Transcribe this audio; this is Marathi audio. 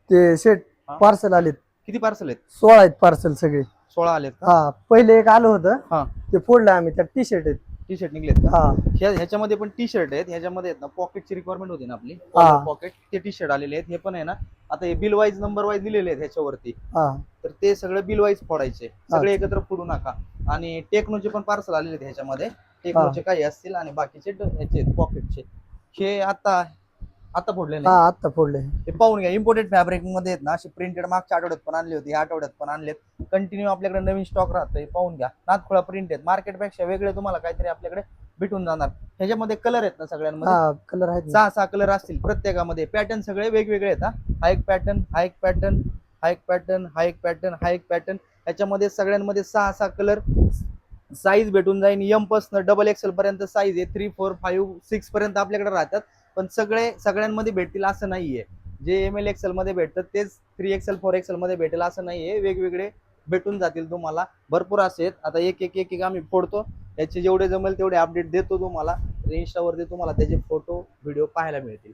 ते शेट हा. पार्सल आलेत. किती पार्सल आहेत? 16 आहेत पार्सल सगळे. 16 आलेत का? हा, पहिले एक आलं होतं हा, ते फोडलं आम्ही. त्यात टी शर्ट आहेत. टी शर्ट निघलेत का? हा ह्याच्यामध्ये पण टी शर्ट आहेत. ह्याच्यामध्ये आहेत ना पॉकेटची रिक्वायरमेंट होती ना आपली, हा पॉकेट, ते टी शर्ट आलेले आहेत. हे पण आहे ना, आता हे बिल वाईज नंबर वाईज दिलेले आहेत ह्याच्यावरती, हा तर ते सगळं बिल वाईज फोडायचे, सगळे अच्छा. एकत्र फोडू नका. आणि टेक्नोचे पण पार्सल आलेले आहेत ह्याच्यामध्ये, हा टेक्नोचे काही असतील आणि बाकीचे ह्याचे पॉकेटचे. हे आता आता फोडले हा नाही. आत्ता फोडले. ते पाहून घ्या, इम्पोर्टेड फॅब्रिक मध्ये आहेत ना, असे प्रिंटेड मागच्या आठवड्यात पण आणली होती, या आठवड्यात पण आणलेत. कंटिन्यू आपल्याकडे नवीन स्टॉक राहतोय, पाहून घ्या. नाथखोळा प्रिंट आहेत, मार्केटपेक्षा वेगळे तुम्हाला काहीतरी आपल्याकडे भेटून जाणार. ह्याच्यामध्ये कलर आहेत ना सगळ्यांमध्ये, हा कलर आहेत ना. 6 कलर असतील प्रत्येकामध्ये. पॅटर्न सगळे वेगवेगळे आहेत. हा एक पॅटर्न, हा एक पॅटर्न, हा एक पॅटर्न, हा एक पॅटर्न, हा एक पॅटर्न. याच्यामध्ये सगळ्यांमध्ये 6 कलर. साईज भेटून जाईल एम पासून डबल एक्सेल पर्यंत साईज आहे. 3, 4, 5, 6 पर्यंत आपल्याकडे राहतात. पण सगळ्यांमध्ये भेटतील असं नाहीये. जे एम एल एक्सेल मध्ये भेटतात तेच 3 XL 4 XL मध्ये भेटेल असं नाहीये. वेगवेगळे भेटून जातील तुम्हाला, भरपूर असे आहेत. आता एक एक एक एक आम्ही फोडतो, याचे जेवढे जमेल तेवढे अपडेट देतो तुम्हाला. इंस्टावरती तुम्हाला त्याचे फोटो व्हिडिओ पाहायला मिळतील.